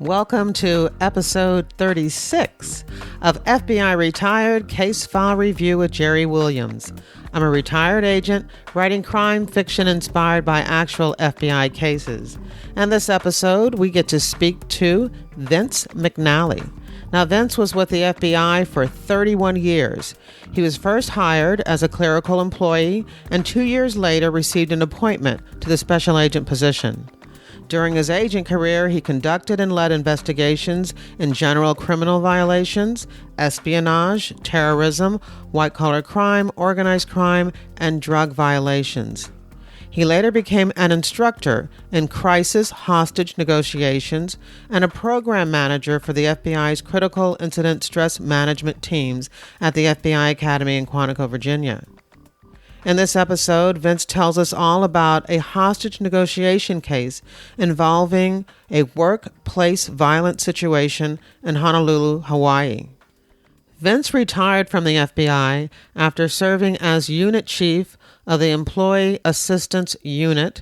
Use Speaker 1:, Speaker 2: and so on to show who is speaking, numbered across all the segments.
Speaker 1: Welcome to episode 36 of FBI Retired Case File Review with Jerry Williams. I'm a retired agent writing crime fiction inspired by actual FBI cases. And this episode, we get to speak to Vince McNally. Now, Vince was with the FBI for 31 years. He was first hired as a clerical employee and 2 years later received an appointment to the special agent position. During his agent career, he conducted and led investigations in general criminal violations, espionage, terrorism, white-collar crime, organized crime, and drug violations. He later became an instructor in crisis hostage negotiations and a program manager for the FBI's critical incident stress management teams at the FBI Academy in Quantico, Virginia. In this episode, Vince tells us all about a hostage negotiation case involving a workplace violence situation in Honolulu, Hawaii. Vince retired from the FBI after serving as unit chief of the Employee Assistance Unit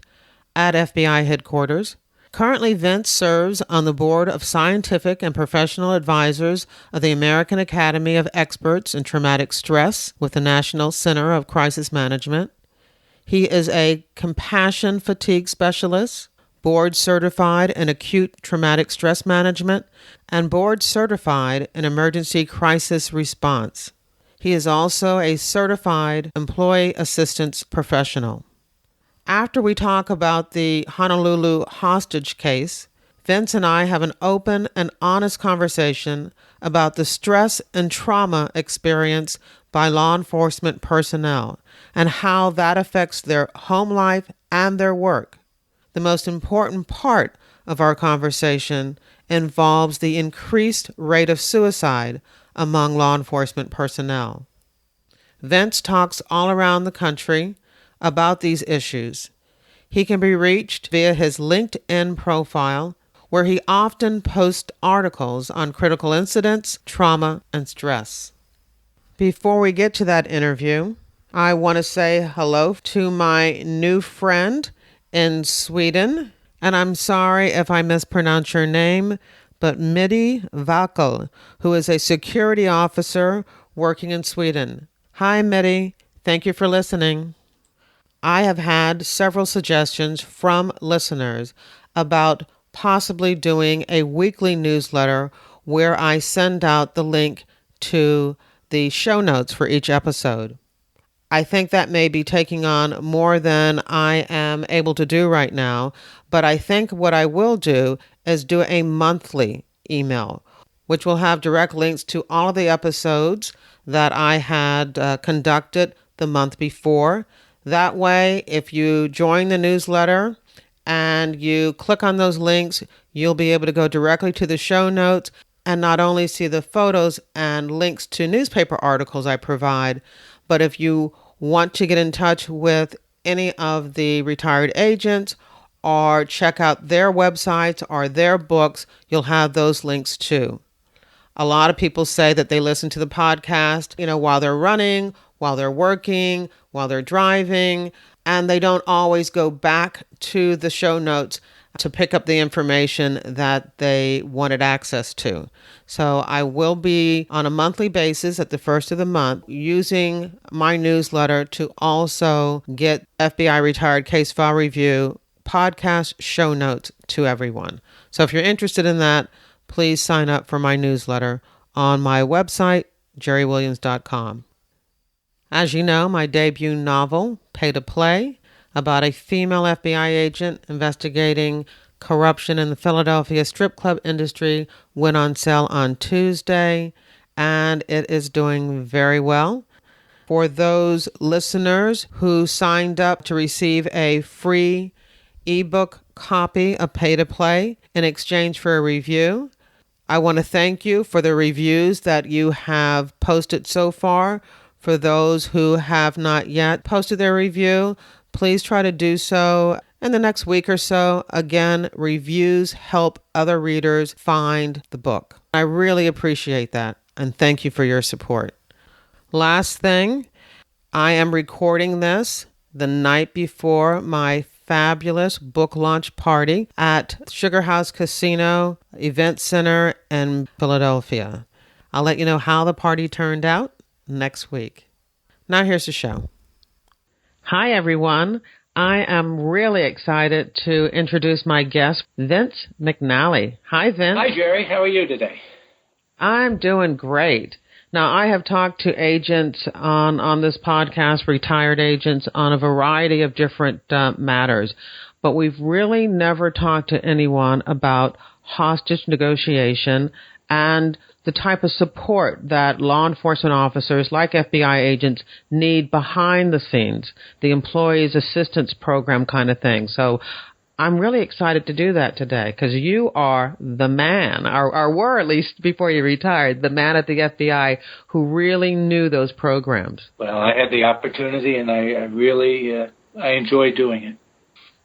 Speaker 1: at FBI headquarters. Currently, Vince serves on the board of scientific and professional advisors of the American Academy of Experts in Traumatic Stress with the National Center of Crisis Management. He is a compassion fatigue specialist, board certified in acute traumatic stress management, and board certified in emergency crisis response. He is also a certified employee assistance professional. After we talk about the Honolulu hostage case, Vince and I have an open and honest conversation about the stress and trauma experienced by law enforcement personnel and how that affects their home life and their work. The most important part of our conversation involves the increased rate of suicide among law enforcement personnel. Vince talks all around the country about these issues. He can be reached via his LinkedIn profile, where he often posts articles on critical incidents, trauma, and stress. Before we get to that interview, I want to say hello to my new friend in Sweden, and I'm sorry if I mispronounce your name, but Midi Vakel, who is a security officer working in Sweden. Hi, Midi. Thank you for listening. I have had several suggestions from listeners about possibly doing a weekly newsletter where I send out the link to the show notes for each episode. I think that may be taking on more than I am able to do right now, but I think what I will do is do a monthly email, which will have direct links to all of the episodes that I had conducted the month before. That way, if you join the newsletter and you click on those links, you'll be able to go directly to the show notes and not only see the photos and links to newspaper articles I provide, but if you want to get in touch with any of the retired agents or check out their websites or their books, you'll have those links too. A lot of people say that they listen to the podcast, while they're running, while they're working, while they're driving, and they don't always go back to the show notes to pick up the information that they wanted access to. So I will be on a monthly basis at the first of the month using my newsletter to also get FBI Retired Case File Review podcast show notes to everyone. So if you're interested in that, please sign up for my newsletter on my website, jerrywilliams.com. As you know, my debut novel, Pay to Play, about a female FBI agent investigating corruption in the Philadelphia strip club industry, went on sale on Tuesday, and it is doing very well. For those listeners who signed up to receive a free ebook copy of Pay to Play in exchange for a review, I want to thank you for the reviews that you have posted so far. For those who have not yet posted their review, please try to do so in the next week or so. Again, reviews help other readers find the book. I really appreciate that, and thank you for your support. Last thing, I am recording this the night before my fabulous book launch party at Sugar House Casino Event Center in Philadelphia. I'll let you know how the party turned out next week. Now here's the show. Hi, everyone. I am really excited to introduce my guest, Vince McNally. Hi, Vince.
Speaker 2: Hi, Jerry. How are you today?
Speaker 1: I'm doing great. Now, I have talked to agents on this podcast, retired agents, on a variety of different matters, but we've really never talked to anyone about hostage negotiation and the type of support that law enforcement officers like FBI agents need behind the scenes, the employees assistance program kind of thing. So I'm really excited to do that today because you are the man, or were at least before you retired, the man at the FBI who really knew those programs.
Speaker 2: Well, I had the opportunity and I really enjoy doing it.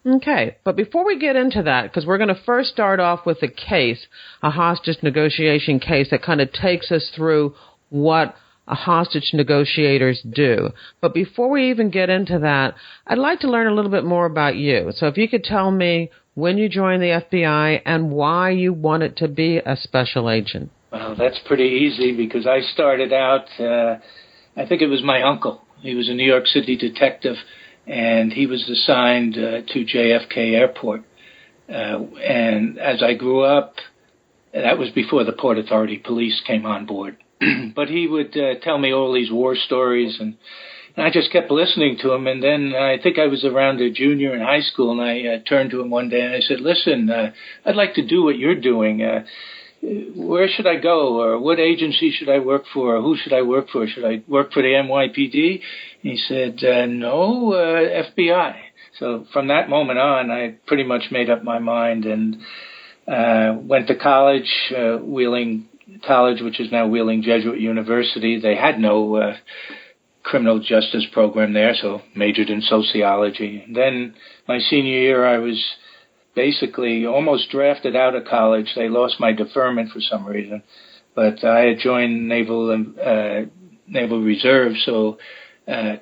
Speaker 1: Okay, but before we get into that, because we're going to first start off with a case, a hostage negotiation case that kind of takes us through what hostage negotiators do. But before we even get into that, I'd like to learn a little bit more about you. So if you could tell me when you joined the FBI and why you wanted to be a special agent.
Speaker 2: Well, that's pretty easy because I started out, I think it was my uncle. He was a New York City detective, and he was assigned to JFK Airport. And as I grew up, that was before the Port Authority police came on board. But he would tell me all these war stories, and I just kept listening to him. And then I think I was around a junior in high school, and I turned to him one day and I said, listen, I'd like to do what you're doing. Where should I go, or what agency should I work for, or who should I work for? Should I work for the NYPD? He said, no, FBI. So from that moment on, I pretty much made up my mind and went to college, Wheeling College, which is now Wheeling Jesuit University. They had no criminal justice program there, so majored in sociology. And then my senior year, I was basically almost drafted out of college. They lost my deferment for some reason, but I had joined Naval Reserve so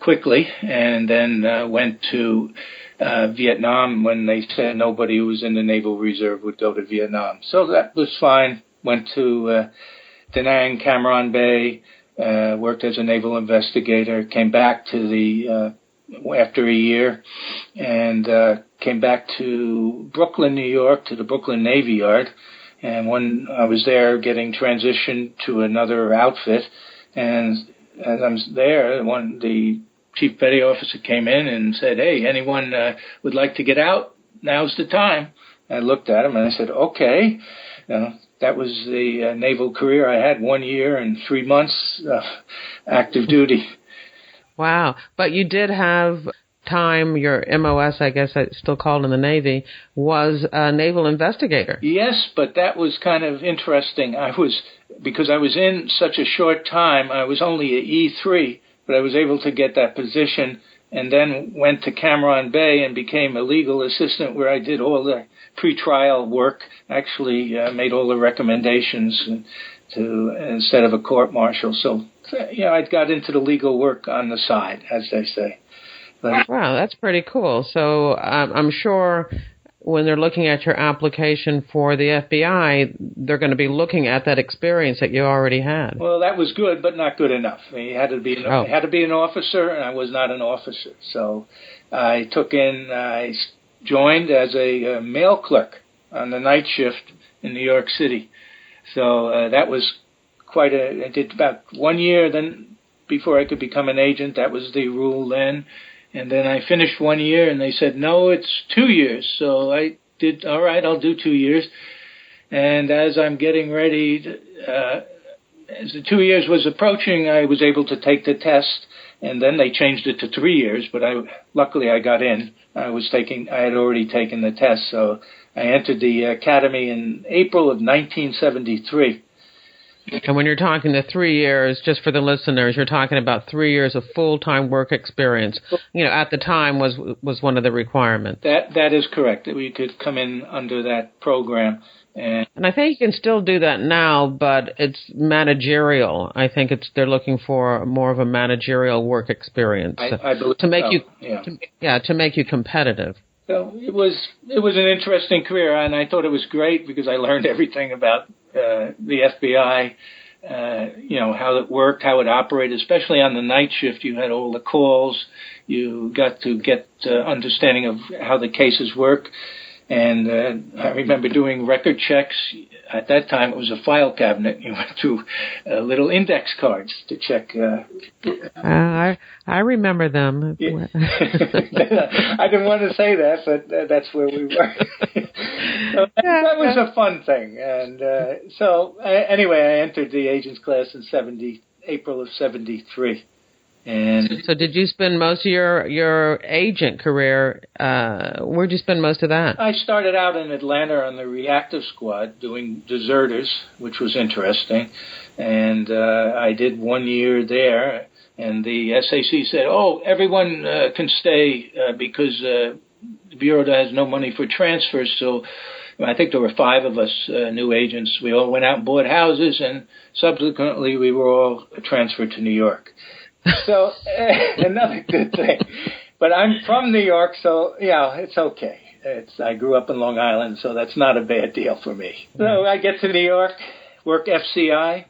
Speaker 2: quickly, and then went to Vietnam when they said nobody who was in the Naval Reserve would go to Vietnam. So that was fine. Went to Da Nang, Cam Bay, worked as a naval investigator, came back to the after a year, and came back to Brooklyn, New York, to the Brooklyn Navy Yard. And when I was there getting transitioned to another outfit, and as I'm there, the chief petty officer came in and said, hey, anyone would like to get out? Now's the time. I looked at him and I said, okay. That was the naval career. I had 1 year and 3 months active duty.
Speaker 1: Wow. But you did have time, your MOS, I guess it's still called in the Navy, was a naval investigator.
Speaker 2: Yes, but that was kind of interesting. Because I was in such a short time, I was only at E3, but I was able to get that position and then went to Cam Bay and became a legal assistant where I did all the pretrial work, actually made all the recommendations instead of a court-martial. So, I got into the legal work on the side, as they say. But,
Speaker 1: wow, that's pretty cool. So I'm sure when they're looking at your application for the FBI, they're going to be looking at that experience that you already had.
Speaker 2: Well, that was good, but not good enough. You had to be an officer, and I was not an officer. So I joined as a mail clerk on the night shift in New York City. So that was I did about 1 year then before I could become an agent. That was the rule then. And then I finished 1 year, and they said, no, it's 2 years. So I did, all right, I'll do 2 years. And as I'm getting ready, as the 2 years was approaching, I was able to take the test. And then they changed it to 3 years, but luckily I got in. I had already taken the test. So I entered the academy in April of 1973.
Speaker 1: And when you're talking the 3 years, just for the listeners, you're talking about 3 years of full-time work experience. At the time was one of the requirements.
Speaker 2: That is correct. That we could come in under that program. And
Speaker 1: I think you can still do that now, but it's managerial. I think they're looking for more of a managerial work experience
Speaker 2: I believe
Speaker 1: to make
Speaker 2: so.
Speaker 1: to make you competitive.
Speaker 2: So it was an interesting career, and I thought it was great because I learned everything about the FBI, how it worked, how it operated, especially on the night shift. You had all the calls. You got to get understanding of how the cases work. And I remember doing record checks. At that time, it was a file cabinet. You went through little index cards to check.
Speaker 1: I remember them.
Speaker 2: Yeah. I didn't want to say that, but that's where we were. So that was a fun thing. And anyway, I entered the agents class in April of '73. And
Speaker 1: so did you spend most of your agent career, where'd you spend most of that?
Speaker 2: I started out in Atlanta on the reactive squad doing deserters, which was interesting. And I did 1 year there. And the SAC said, everyone can stay because the Bureau has no money for transfers. So I think there were 5 of us new agents. We all went out and bought houses, and subsequently we were all transferred to New York. So another good thing. But I'm from New York, so it's okay. I grew up in Long Island, so that's not a bad deal for me. So I get to New York, work FCI,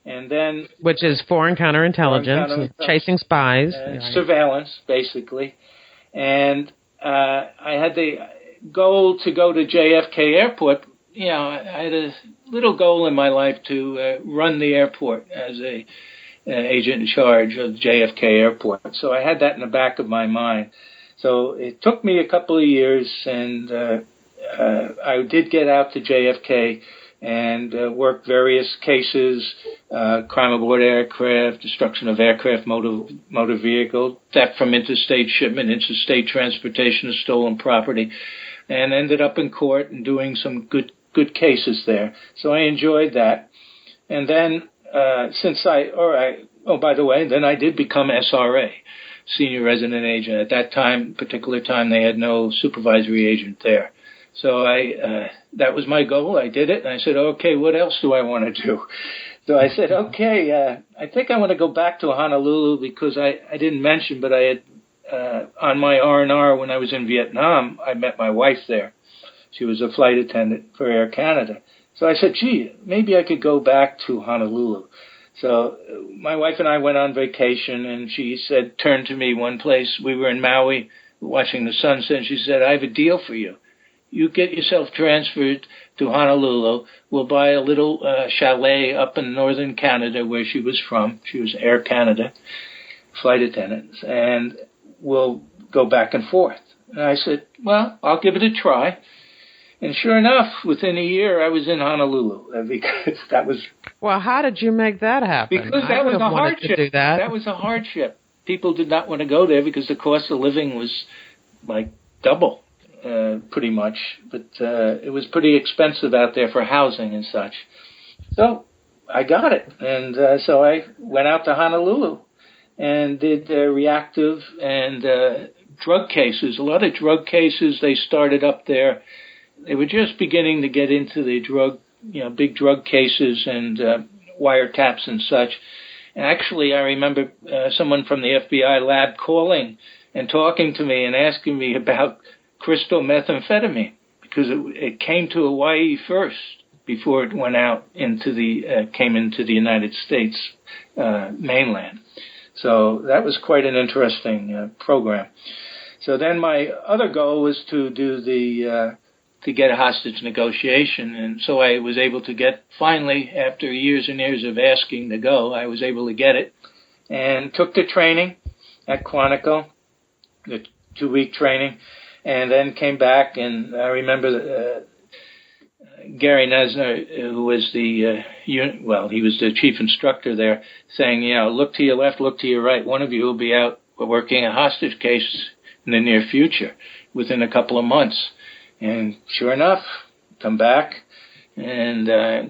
Speaker 2: and then
Speaker 1: which is foreign counterintelligence, chasing spies,
Speaker 2: surveillance, basically. And I had the goal to go to JFK Airport. I had a little goal in my life to run the airport as a agent in charge of JFK Airport. So I had that in the back of my mind. So it took me a couple of years, and I did get out to JFK and work various cases, crime aboard aircraft, destruction of aircraft, motor vehicle, theft from interstate shipment, interstate transportation of stolen property, and ended up in court and doing some good cases there. So I enjoyed that. And then by the way, then I did become SRA, senior resident agent. At that particular time, they had no supervisory agent there. So that was my goal. I did it, and I said, okay, what else do I want to do? So I said, okay, I think I want to go back to Honolulu because I didn't mention, but I had on my R&R when I was in Vietnam, I met my wife there. She was a flight attendant for Air Canada. So I said, gee, maybe I could go back to Honolulu. So my wife and I went on vacation, and she turned to me one place. We were in Maui watching the sunset, and she said, I have a deal for you. You get yourself transferred to Honolulu. We'll buy a little chalet up in northern Canada where she was from. She was Air Canada flight attendant, and we'll go back and forth. And I said, well, I'll give it a try. And sure enough, within a year, I was in Honolulu because that was...
Speaker 1: Well, how did you make that happen?
Speaker 2: Because that was a hardship.
Speaker 1: To do that.
Speaker 2: That was a hardship. People did not want to go there because the cost of living was like double, pretty much. But it was pretty expensive out there for housing and such. So I got it. And so I went out to Honolulu and did reactive and drug cases. A lot of drug cases, they started up there. They were just beginning to get into the big drug cases and wiretaps and such. And actually, I remember someone from the FBI lab calling and talking to me and asking me about crystal methamphetamine because it came to Hawaii first before it went out came into the United States mainland. So that was quite an interesting program. So then my other goal was to do to get a hostage negotiation. And so I was able to get, finally, after years and years of asking to go, I was able to get it and took the training at Quantico, the 2-week training, and then came back. And I remember Gary Nesner, who was he was the chief instructor there, saying, look to your left, look to your right. One of you will be out working a hostage case in the near future within a couple of months. And sure enough, come back and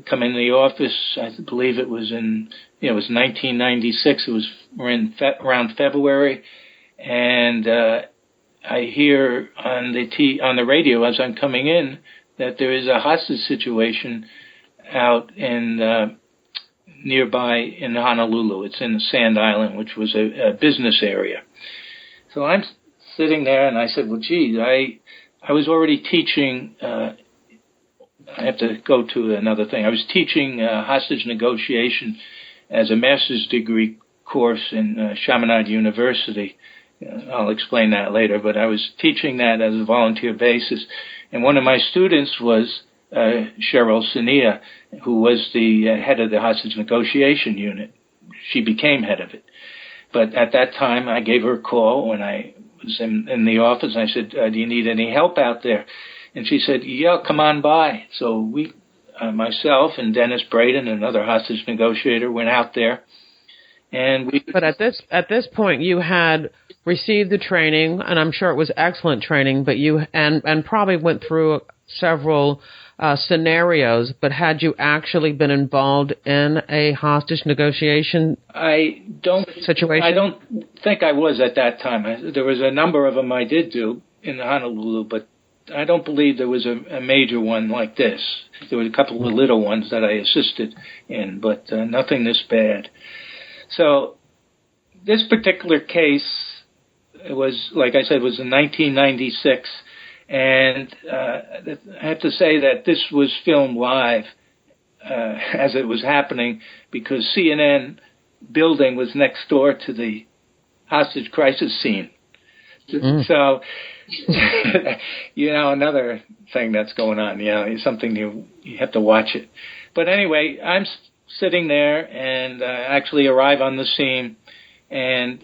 Speaker 2: come into the office. I believe it was it was 1996. We're in around February, and I hear on the radio as I'm coming in that there is a hostage situation out in nearby in Honolulu. It's in Sand Island, which was a business area. So I'm sitting there, and I said, well, gee, I was already teaching. I have to go to another thing. I was teaching hostage negotiation as a master's degree course in Chaminade University. I'll explain that later, but I was teaching that as a volunteer basis. And one of my students was Cheryl Sania, who was the head of the hostage negotiation unit. She became head of it. But at that time, I gave her a call when I was in the office. I said, do you need any help out there? And she said, yeah, come on by. So we, myself and Dennis Braden, another hostage negotiator, went out there. And we.
Speaker 1: But at this point, you had received the training, and I'm sure it was excellent training. But you and probably went through several scenarios. But had you actually been involved in a hostage negotiation situation?
Speaker 2: I don't think I was at that time. There was a number of them I did do in Honolulu, but I don't believe there was a major one like this. There were a couple of little ones that I assisted in, but nothing this bad. So this particular case was, like I said, was in 1996, and I have to say that this was filmed live as it was happening because CNN building was next door to the hostage crisis scene. So, another thing that's going on, something you have to watch it. But anyway, I'm sitting there and actually arrive on the scene. And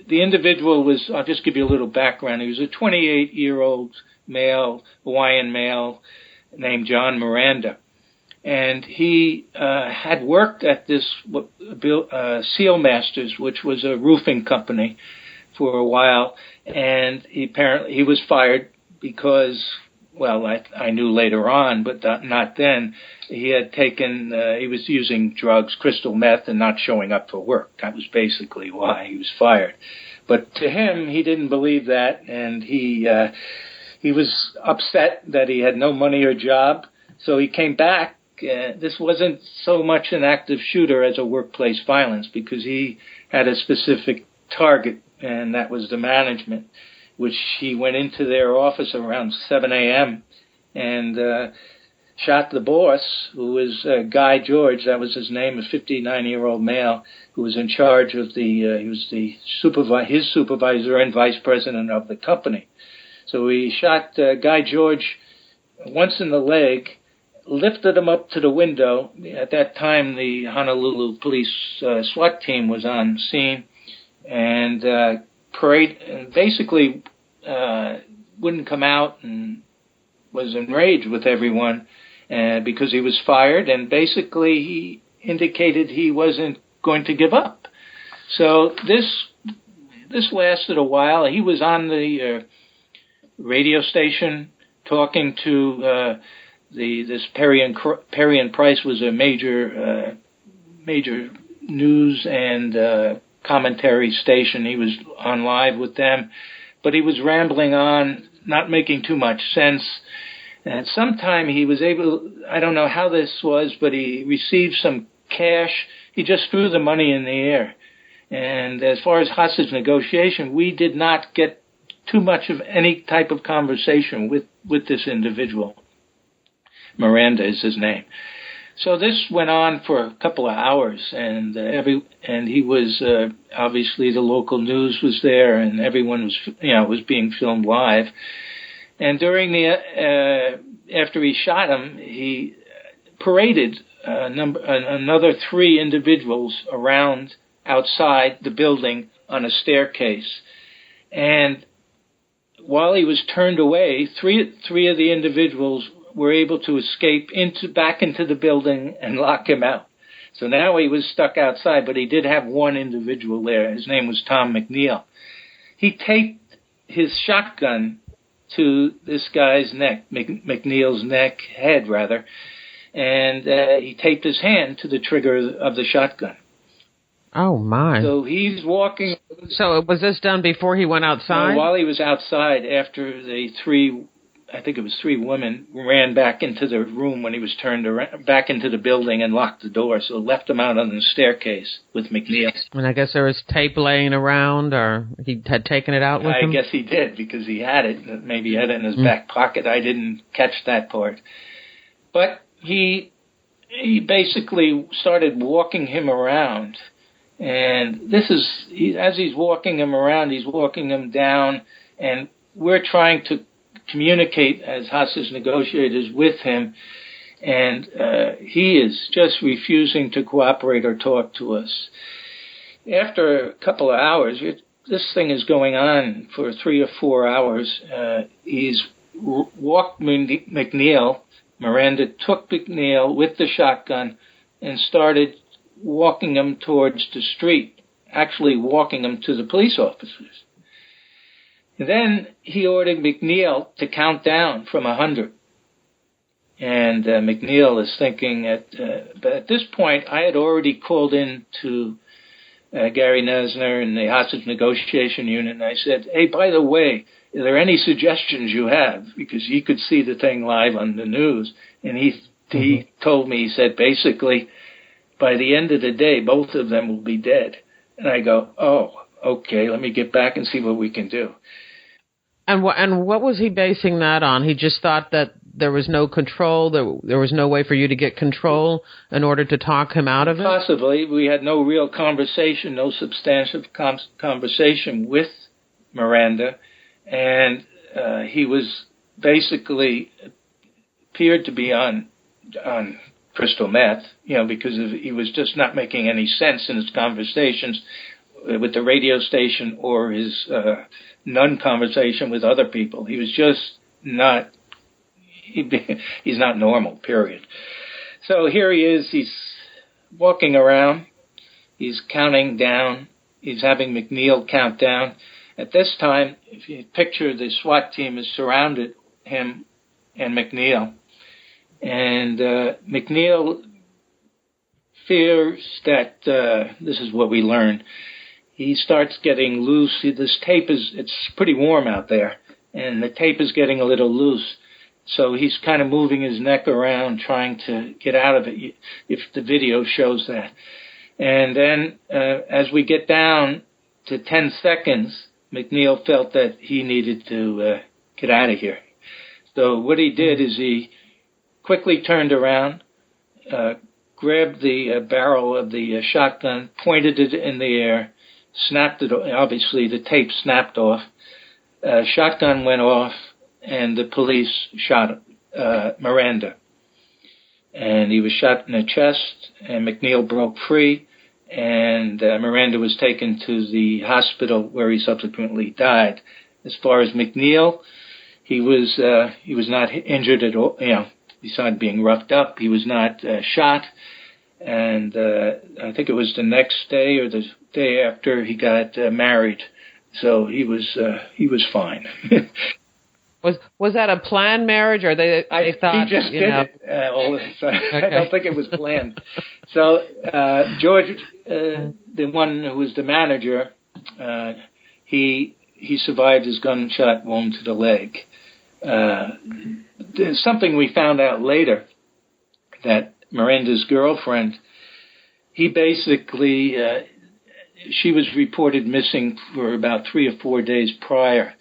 Speaker 2: the individual was, I'll just give you a little background. He was a 28-year-old male, Hawaiian male named John Miranda. And he had worked at this Seal Masters, which was a roofing company, for a while, and he was fired because, well, I knew later on, but not then. He was using drugs, crystal meth, and not showing up for work. That was basically why he was fired. But to him, he didn't believe that, and he was upset that he had no money or job, so he came back. This wasn't so much an active shooter as a workplace violence because he had a specific target, and that was the management, which he went into their office around 7 a.m. and shot the boss, who was Guy George. That was his name, a 59-year-old male who was in charge of he was his supervisor and vice president of the company. So he shot Guy George once in the leg, lifted him up to the window. At that time, the Honolulu police SWAT team was on scene, and basically wouldn't come out and was enraged with everyone because he was fired, and basically he indicated he wasn't going to give up. So this lasted a while. He was on the radio station talking to this Perry and Price was a major news and commentary station. He was on live with them, but he was rambling on, not making too much sense. And sometime he was able, I don't know how this was, but he received some cash. He just threw the money in the air. And as far as hostage negotiation, we did not get too much of any type of conversation with this individual. Miranda is his name. So this went on for a couple of hours, and he was obviously the local news was there, and everyone was being filmed live. And during after he shot him, he paraded another 3 individuals around outside the building on a staircase, and while he was turned away, three of the individuals were able to escape back into the building and lock him out. So now he was stuck outside, but he did have one individual there. His name was Tom McNeil. He taped his shotgun to this guy's neck, McNeil's head, and he taped his hand to the trigger of the shotgun.
Speaker 1: Oh, my.
Speaker 2: So he's walking.
Speaker 1: So was this done before he went outside?
Speaker 2: While he was outside, after the 3 I think it was 3 women, ran back into the room when he was turned around, back into the building and locked the door. So left him out on the staircase with McNeil.
Speaker 1: And I guess there was tape laying around, or he had taken it out with him?
Speaker 2: I guess he did, because he had it. Maybe he had it in his back pocket. I didn't catch that part. But he basically started walking him around. And as he's walking him around, he's walking him down, and we're trying to communicate as hostage negotiators with him, and he is just refusing to cooperate or talk to us. After a couple of hours, this thing is going on for 3 or 4 hours. He's walked McNeil. Miranda took McNeil with the shotgun and started walking him towards the street, actually walking him to the police officers. Then he ordered McNeil to count down from 100. And McNeil is thinking but at this point, I had already called in to Gary Nesner in the hostage negotiation unit, and I said, hey, by the way, are there any suggestions you have? Because he could see the thing live on the news. And he told me, he said, basically, by the end of the day, both of them will be dead. And I go, oh, okay, let me get back and see what we can do.
Speaker 1: And what was he basing that on? He just thought that there was no control, there was no way for you to get control in order to talk him out of it?
Speaker 2: Possibly. We had no real conversation, no substantive conversation with Miranda. And he was basically appeared to be on crystal meth, because he was just not making any sense in his conversations with the radio station or his non-conversation with other people. He was just not, he's not normal, period. So here he is, he's walking around, he's counting down, he's having McNeil count down. At this time, if you picture the SWAT team has surrounded him and McNeil, and McNeil fears that, this is what we learned, he starts getting loose. This tape it's pretty warm out there, and the tape is getting a little loose. So he's kind of moving his neck around, trying to get out of it, if the video shows that. And then as we get down to 10 seconds, McNeil felt that he needed to get out of here. So what he did is he quickly turned around, grabbed the barrel of the shotgun, pointed it in the air, snapped it. Obviously, the tape snapped off. Shotgun went off, and the police shot Miranda. And he was shot in the chest, and McNeil broke free, and Miranda was taken to the hospital where he subsequently died. As far as McNeil, he was not injured at all. Besides being roughed up, he was not shot. And I think it was the next day or the day after he got married, so he was fine.
Speaker 1: Was that a planned marriage, or they thought
Speaker 2: he just did it? Okay. I don't think it was planned. So George, the one who was the manager, he survived his gunshot wound to the leg. There's something we found out later, that Miranda's girlfriend, he basically, she was reported missing for about 3 or 4 days prior.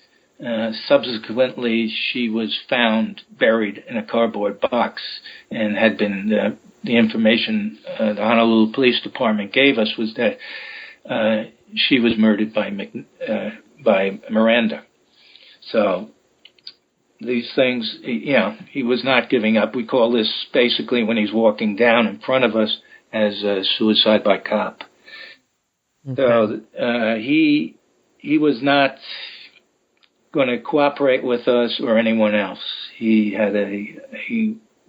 Speaker 2: Subsequently, she was found buried in a cardboard box, and had been, the information the Honolulu Police Department gave us was that she was murdered by Miranda. So these things, he was not giving up. We call this basically when he's walking down in front of us as a suicide by cop. Okay. So he was not going to cooperate with us or anyone else. He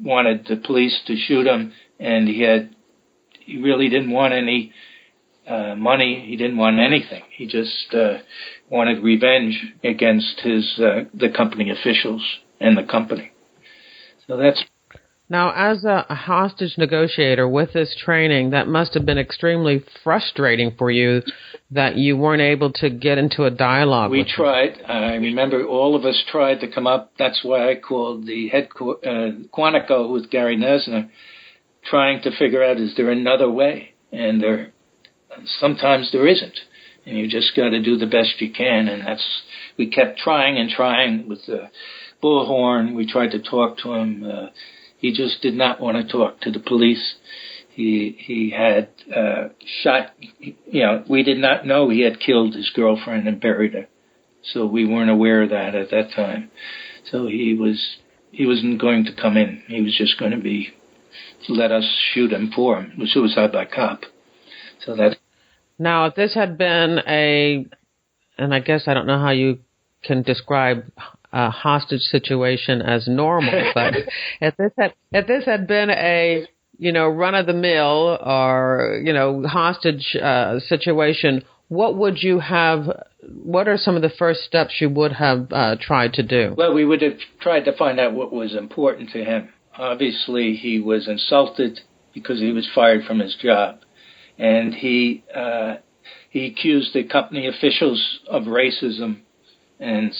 Speaker 2: wanted the police to shoot him, and he really didn't want any money. He didn't want anything. He just wanted revenge against the company officials and the company. So that's.
Speaker 1: Now, as a hostage negotiator with this training, that must have been extremely frustrating for you that you weren't able to get into a dialogue
Speaker 2: We
Speaker 1: with
Speaker 2: tried. I remember all of us tried to come up. That's why I called the head Quantico with Gary Nesner, trying to figure out, is there another way? And sometimes there isn't. And you just got to do the best you can. And we kept trying and trying with the bullhorn. We tried to talk to him. He just did not want to talk to the police. He had shot, we did not know he had killed his girlfriend and buried her. So we weren't aware of that at that time. So he wasn't going to come in. He was just going to let us shoot him for him. It was suicide by cop. So that.
Speaker 1: Now, if this had been and I guess I don't know how you can describe a hostage situation as normal, but if this had been a run-of-the-mill or hostage situation, what are some of the first steps you would have tried to do?
Speaker 2: Well, we would have tried to find out what was important to him. Obviously, he was insulted because he was fired from his job, and he accused the company officials of racism and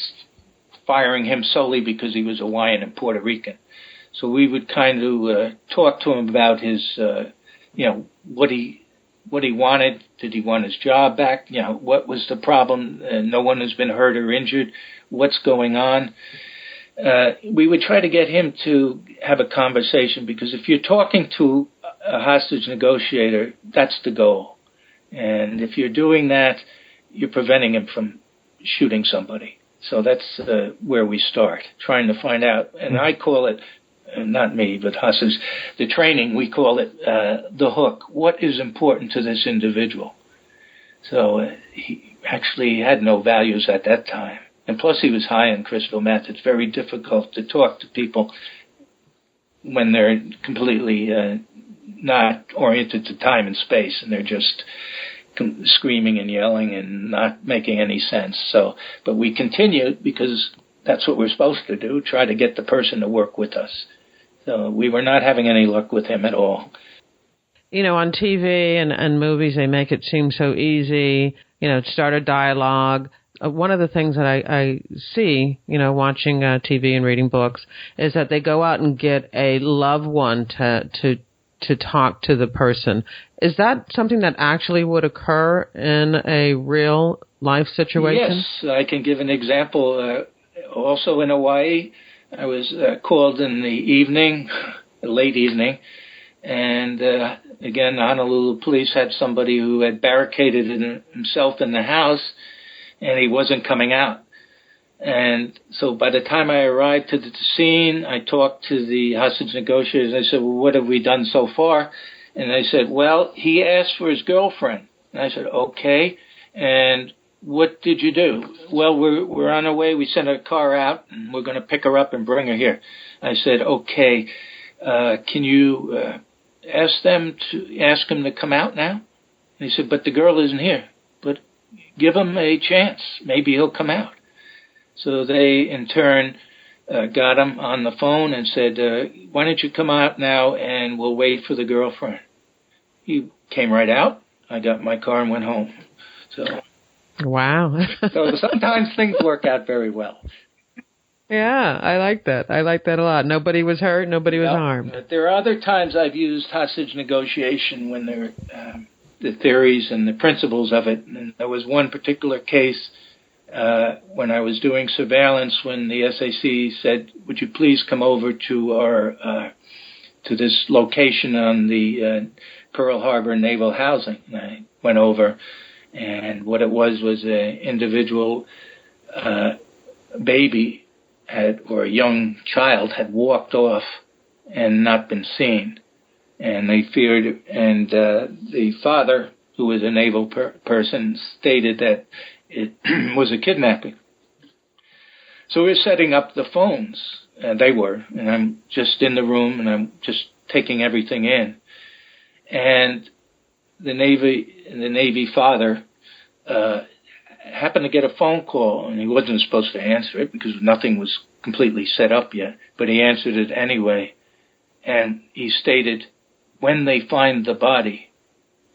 Speaker 2: firing him solely because he was Hawaiian and Puerto Rican. So we would kind of talk to him about his, what he wanted. Did he want his job back? What was the problem? No one has been hurt or injured. What's going on? We would try to get him to have a conversation, because if you're talking to a hostage negotiator, that's the goal. And if you're doing that, you're preventing him from shooting somebody. So that's where we start, trying to find out. And I call it, not me, but hostage, the training, we call it the hook. What is important to this individual? So he actually had no values at that time. And plus he was high on crystal meth. It's very difficult to talk to people when they're completely not oriented to time and space, and they're just screaming and yelling and not making any sense. But we continued because that's what we're supposed to do, try to get the person to work with us. So we were not having any luck with him at all.
Speaker 1: On TV and movies, they make it seem so easy, start a dialogue. One of the things that I see, watching TV and reading books, is that they go out and get a loved one to talk to the person. Is that something that actually would occur in a real life situation?
Speaker 2: Yes, I can give an example. Also in Hawaii, I was called in the evening, late evening, and again, the Honolulu police had somebody who had barricaded himself in the house, and he wasn't coming out. And so by the time I arrived to the scene, I talked to the hostage negotiators. I said, well, what have we done so far? And they said, well, he asked for his girlfriend. And I said, okay. And what did you do? Well, we're on our way. We sent a car out, and we're going to pick her up and bring her here. I said, okay. Can you ask him to come out now? And he said, but the girl isn't here. But give him a chance. Maybe he'll come out. So they, in turn, got him on the phone and said, why don't you come out now and we'll wait for the girlfriend. He came right out. I got my car and went home. So,
Speaker 1: wow.
Speaker 2: So sometimes things work out very well.
Speaker 1: Yeah, I like that. I like that a lot. Nobody was hurt. Nobody was harmed.
Speaker 2: But there are other times I've used hostage negotiation when there the theories and the principles of it. And there was one particular case when I was doing surveillance, when the SAC said, would you please come over to our to this location on the Pearl Harbor Naval Housing. And I went over, and what it was an individual baby or a young child had walked off and not been seen. And they feared, and the father, who was a naval person, stated that it was a kidnapping. So we're setting up the phones, and they were, and I'm just in the room, and I'm just taking everything in. And the Navy father happened to get a phone call, and he wasn't supposed to answer it because nothing was completely set up yet, but he answered it anyway. And he stated, when they find the body,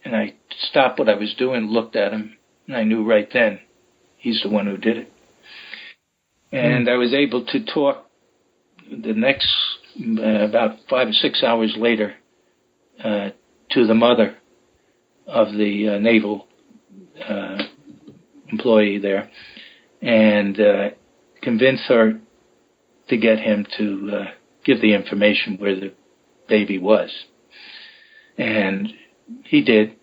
Speaker 2: and I stopped what I was doing, looked at him, and I knew right then he's the one who did it. And I was able to talk the next, about 5 or 6 hours later, to the mother of the naval employee there, and convince her to get him to give the information where the baby was. And he did.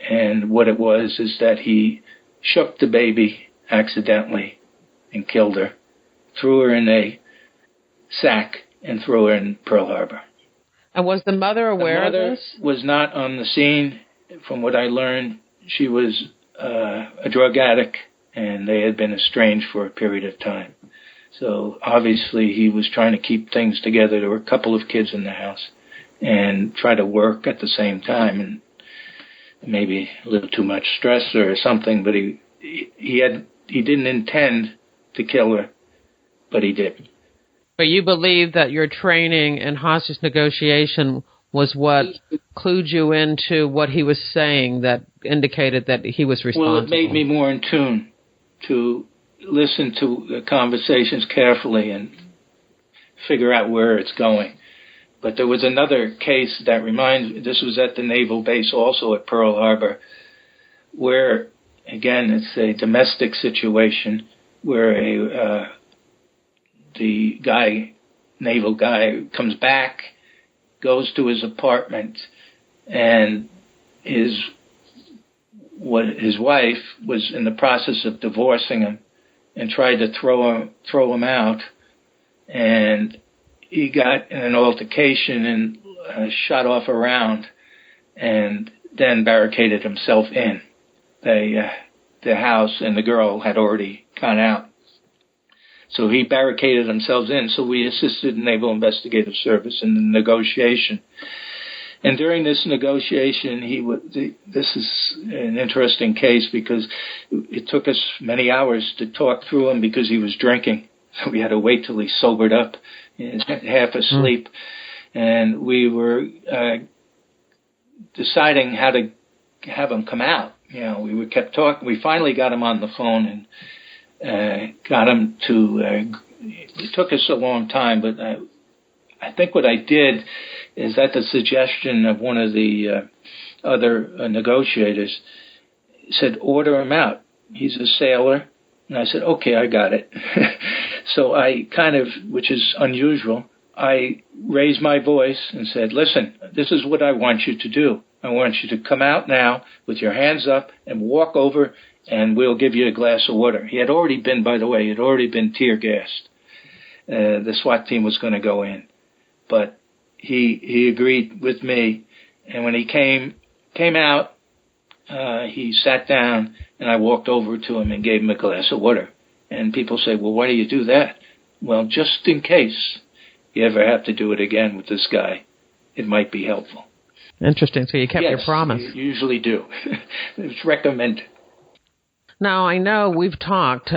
Speaker 2: And what it was is that he shook the baby accidentally and killed her, threw her in a sack, and threw her in Pearl Harbor.
Speaker 1: And was the mother aware of this?
Speaker 2: The mother was not on the scene. From what I learned, she was a drug addict, and they had been estranged for a period of time. So obviously he was trying to keep things together. There were a couple of kids in the house, and try to work at the same time, and maybe a little too much stress or something, but he didn't intend to kill her, but he did.
Speaker 1: But you believe that your training in hostage negotiation was what clued you into what he was saying that indicated that he was responsible?
Speaker 2: Well, it made me more in tune to listen to the conversations carefully and figure out where it's going. But there was another case that reminds me, this was at the naval base also at Pearl Harbor, where, again, it's a domestic situation where the naval guy comes back, goes to his apartment, and his wife was in the process of divorcing him and tried to throw him out, and he got in an altercation and shot off a round, and then barricaded himself in the house, and the girl had already gone out. So he barricaded himself in. So we assisted Naval Investigative Service in the negotiation. And during this negotiation, this is an interesting case because it took us many hours to talk through him because he was drinking. So we had to wait till he sobered up, half asleep. And we were deciding how to have him come out. You know, we kept talking. We finally got him on the phone and got him to, it took us a long time, but I think what I did is at the suggestion of one of the other negotiators, said, order him out. He's a sailor. And I said, okay, I got it. So I kind of, which is unusual, I raised my voice and said, listen, this is what I want you to do. I want you to come out now with your hands up and walk over, and we'll give you a glass of water. He had already been, by the way, tear gassed. The SWAT team was going to go in. But he agreed with me. And when he came out, he sat down, and I walked over to him and gave him a glass of water. And people say, well, why do you do that? Well, just in case you ever have to do it again with this guy, it might be helpful.
Speaker 1: Interesting. So you kept your promise.
Speaker 2: Yes, you usually do. It's recommended.
Speaker 1: Now, I know we've talked,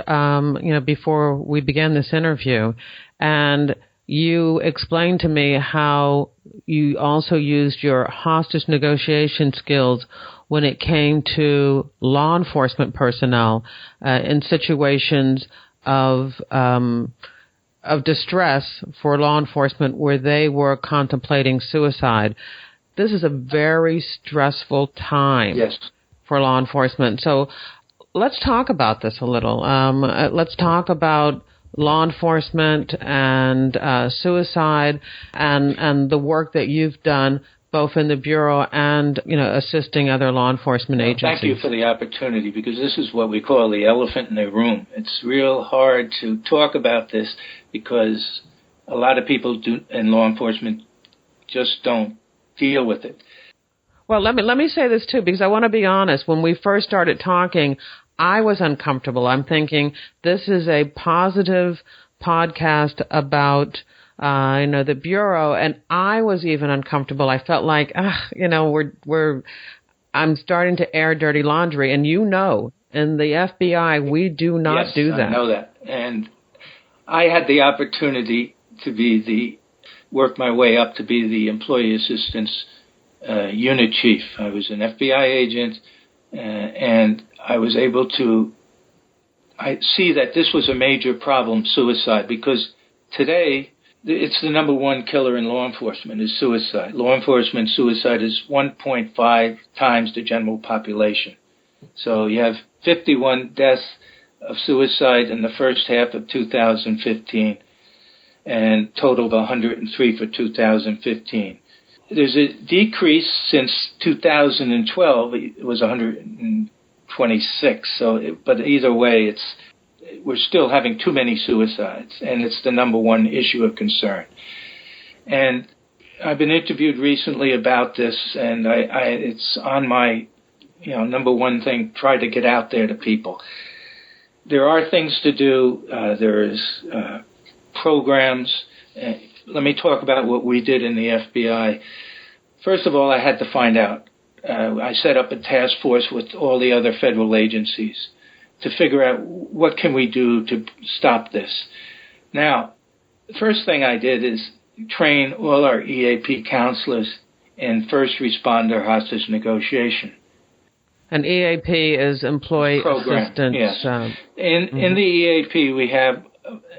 Speaker 1: before we began this interview, and you explained to me how you also used your hostage negotiation skills when it came to law enforcement personnel in situations of distress for law enforcement where they were contemplating suicide. This is a very stressful time for law enforcement. So let's talk about this a little. Let's talk about law enforcement and suicide and the work that you've done both in the Bureau and, assisting other law enforcement agencies.
Speaker 2: Thank you for the opportunity, because this is what we call the elephant in the room. It's real hard to talk about this because a lot of people in law enforcement just don't deal with it.
Speaker 1: Well, let me say this too, because I want to be honest. When we first started talking, I was uncomfortable. I'm thinking this is a positive podcast about the Bureau, and I was even uncomfortable. I felt like, I'm starting to air dirty laundry, and in the FBI, we do not do that.
Speaker 2: I know that, and I had the opportunity to be worked my way up to be the employee assistance unit chief. I was an FBI agent, and I was able to see that this was a major problem, suicide, because today it's the number one killer in law enforcement is suicide. Law enforcement suicide is 1.5 times the general population. So you have 51 deaths of suicide in the first half of 2015 and total of 103 for 2015. There's a decrease since 2012. It was 126. But either way, we're still having too many suicides, and it's the number one issue of concern. And I've been interviewed recently about this, and it's on my number one thing, try to get out there to people. There are things to do. There's programs. Let me talk about what we did in the FBI. First of all, I had to find out. I set up a task force with all the other federal agencies to figure out what can we do to stop this. Now, the first thing I did is train all our EAP counselors in first responder hostage negotiation.
Speaker 1: An EAP is employee assistance.
Speaker 2: Yes. In the EAP, we have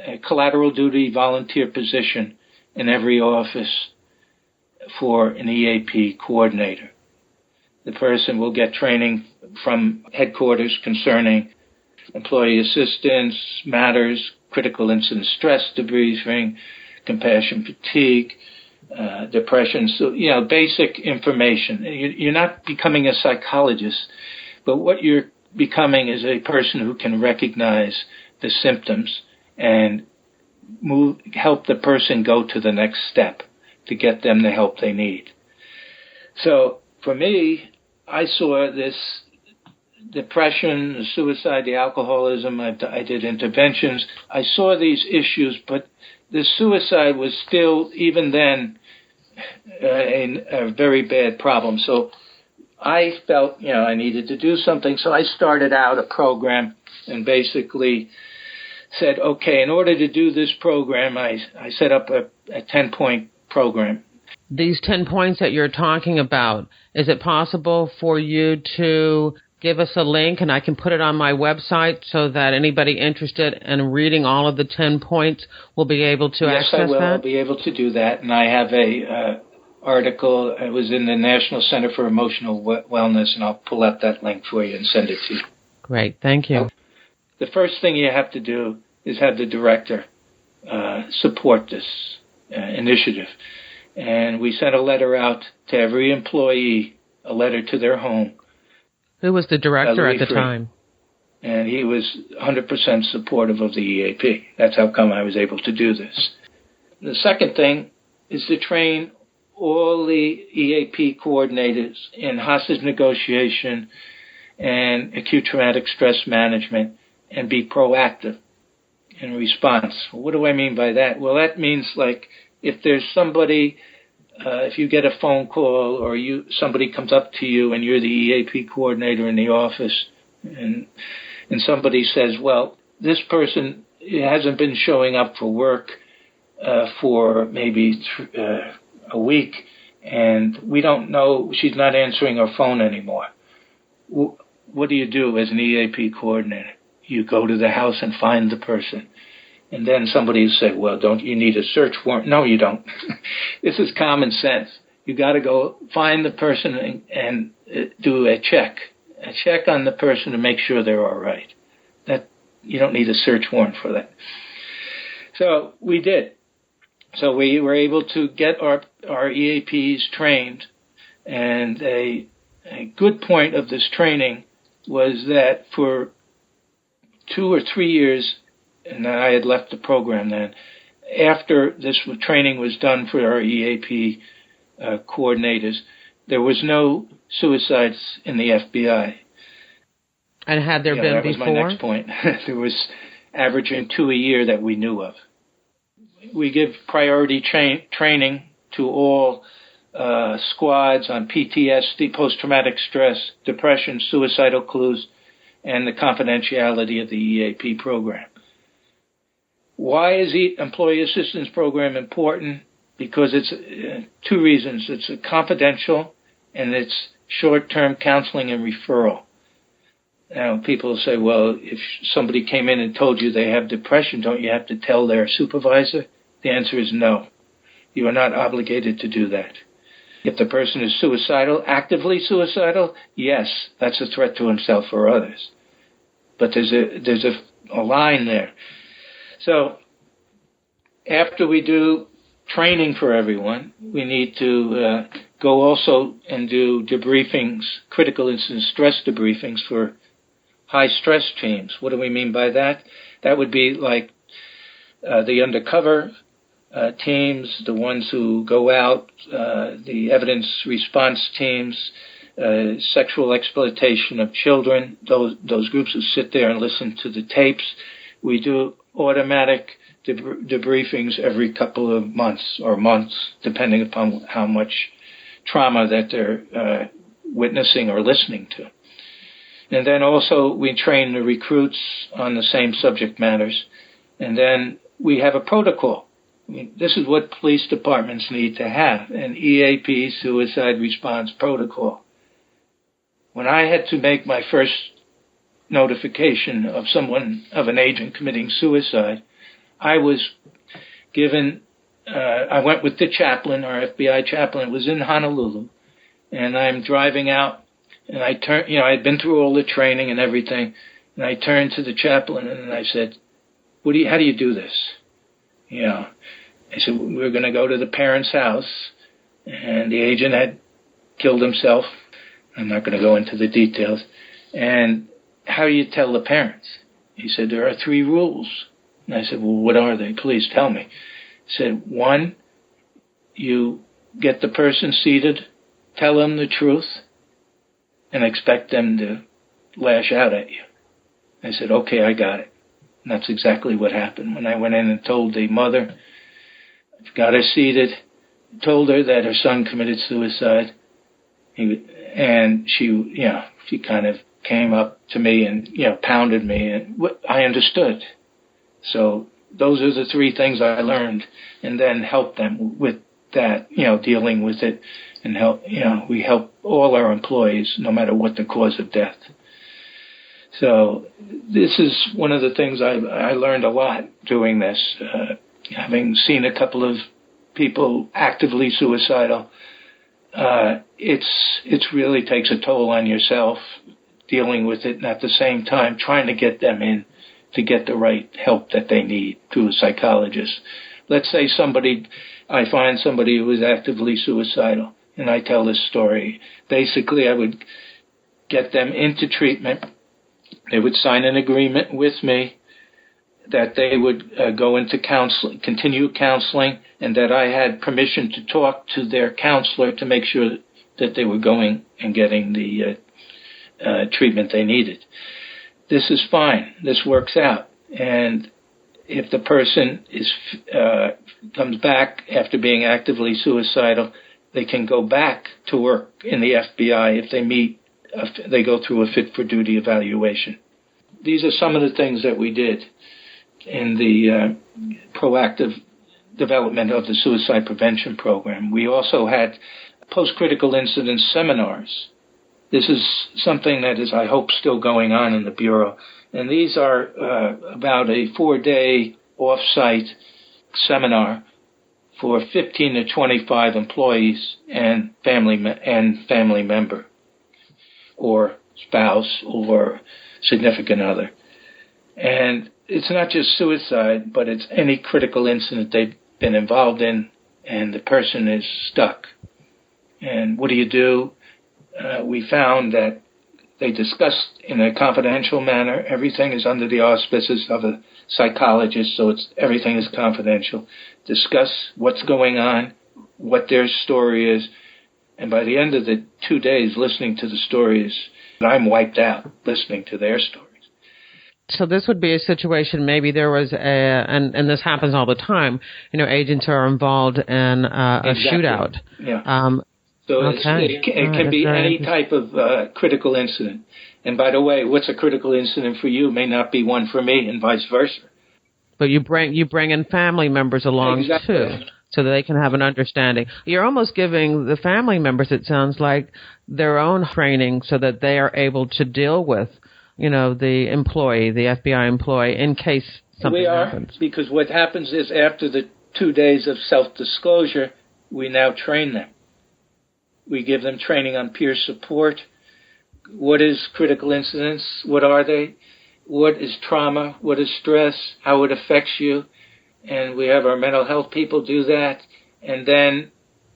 Speaker 2: a collateral duty volunteer position in every office for an EAP coordinator. The person will get training from headquarters concerning employee assistance, matters, critical incident stress debriefing, compassion fatigue, depression. So, basic information. You're not becoming a psychologist, but what you're becoming is a person who can recognize the symptoms and help the person go to the next step to get them the help they need. So for me, I saw this depression, the suicide, the alcoholism. I did interventions. I saw these issues, but the suicide was still, even then, a very bad problem. So I felt, I needed to do something. So I started out a program and basically said, okay, in order to do this program, I set up a 10-point program.
Speaker 1: These 10 points that you're talking about, is it possible for you to give us a link and I can put it on my website so that anybody interested in reading all of the 10 points will be able to access that?
Speaker 2: Yes, I will. I'll be able to do that. And I have a article. It was in the National Center for Emotional Wellness, and I'll pull out that link for you and send it to you.
Speaker 1: Great. Thank you.
Speaker 2: The first thing you have to do is have the director support this initiative. And we sent a letter out to every employee, a letter to their home.
Speaker 1: Who was the director at the time?
Speaker 2: And he was 100% supportive of the EAP. That's how come I was able to do this. The second thing is to train all the EAP coordinators in hostage negotiation and acute traumatic stress management and be proactive in response. What do I mean by that? Well, that means like if there's somebody, if you get a phone call or somebody comes up to you and you're the EAP coordinator in the office and somebody says, well, this person hasn't been showing up for work for maybe a week and we don't know, she's not answering her phone anymore. What do you do as an EAP coordinator? You go to the house and find the person. And then somebody will say, well, don't you need a search warrant? No, you don't. This is common sense. You got to go find the person and do a check on the person to make sure they're all right. That you don't need a search warrant for that. So we did. So we were able to get our EAPs trained. And a good point of this training was that for 2 or 3 years, and I had left the program then, after this training was done for our EAP coordinators, there was no suicides in the FBI.
Speaker 1: And had there been before?
Speaker 2: That was my next point. There was averaging 2 a year that we knew of. We give priority training to all squads on PTSD, post-traumatic stress, depression, suicidal clues, and the confidentiality of the EAP program. Why is the Employee Assistance Program important? because it's two reasons. It's confidential, and it's short-term counseling and referral. Now, people say, well, if somebody came in and told you they have depression, don't you have to tell their supervisor? The answer is no. You are not obligated to do that. If the person is suicidal, actively suicidal, yes, that's a threat to himself or others. But there's a line there. So after we do training for everyone, we need to go also and do debriefings, critical incident stress debriefings for high stress teams. What do we mean by that? That would be like the undercover teams, the ones who go out, the evidence response teams, sexual exploitation of children, those groups who sit there and listen to the tapes. We do automatic debriefings every couple of months, depending upon how much trauma that they're witnessing or listening to. And then also we train the recruits on the same subject matters. And then we have a protocol. I mean, this is what police departments need to have, an EAP, suicide response protocol. When I had to make my first notification of an agent committing suicide, I was given, I went with the chaplain, our FBI chaplain. It was in Honolulu, and I'm driving out, and I turned, I'd been through all the training and everything, and I turned to the chaplain and I said, how do you do this? I said, we're going to go to the parents' house, and the agent had killed himself. I'm not going to go into the details. And how do you tell the parents? He said, there are 3 rules. And I said, well, what are they? Please tell me. He said, 1, you get the person seated, tell them the truth, and expect them to lash out at you. I said, okay, I got it. And that's exactly what happened. When I went in and told the mother, got her seated, told her that her son committed suicide, and she kind of came up to me and, pounded me, and I understood. So those are the 3 things I learned, and then helped them with that, dealing with it, and we help all our employees, no matter what the cause of death. So this is one of the things I learned a lot doing this, having seen a couple of people actively suicidal. It's really takes a toll on yourself dealing with it, and at the same time trying to get them in to get the right help that they need through a psychologist. Let's say I find somebody who is actively suicidal, and I tell this story. Basically, I would get them into treatment. They would sign an agreement with me that they would go into counseling, continue counseling, and that I had permission to talk to their counselor to make sure that they were going and getting the treatment they needed. This is fine. This works out. And if the person comes back after being actively suicidal, they can go back to work in the FBI if they go through a fit for duty evaluation. These are some of the things that we did in the proactive development of the suicide prevention program. We also had post-critical incident seminars. This is something that is, I hope, still going on in the Bureau. And these are about a 4-day off-site seminar for 15 to 25 employees and family member or spouse or significant other. And it's not just suicide, but it's any critical incident they've been involved in and the person is stuck. And what do you do? We found that they discussed in a confidential manner. Everything is under the auspices of a psychologist, so everything is confidential. Discuss what's going on, what their story is, and by the end of the 2 days listening to the stories, I'm wiped out listening to their stories.
Speaker 1: So this would be a situation, maybe there was and this happens all the time, agents are involved in a shootout.
Speaker 2: Yeah. So it can be any type of critical incident. And by the way, what's a critical incident for you may not be one for me, and vice versa.
Speaker 1: But you bring in family members along
Speaker 2: exactly.
Speaker 1: too. so that they can have an understanding. You're almost giving the family members, it sounds like, their own training so that they are able to deal with, the employee, the FBI employee, in case something happens.
Speaker 2: Because what happens is after the 2 days of self-disclosure, we now train them. We give them training on peer support. What is critical incidents? What are they? What is trauma? What is stress? How it affects you? And we have our mental health people do that. And then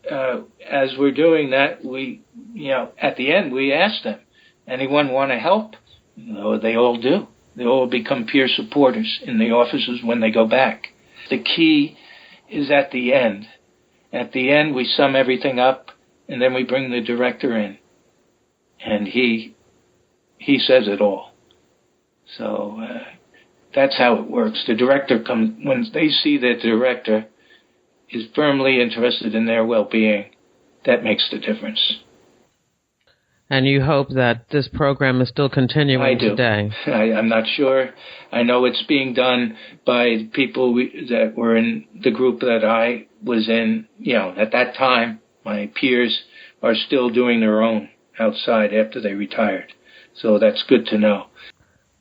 Speaker 2: as we're doing that, we, at the end, we ask them, anyone want to help? They all do. They all become peer supporters in the offices when they go back. The key is at the end. At the end, we sum everything up, and then we bring the director in. And he says it all. So that's how it works. The director comes, when they see that the director is firmly interested in their well-being, that makes the difference.
Speaker 1: And you hope that this program is still continuing today?
Speaker 2: I'm not sure. I know it's being done by people that were in the group that I was in. At that time, my peers are still doing their own outside after they retired. So that's good to know.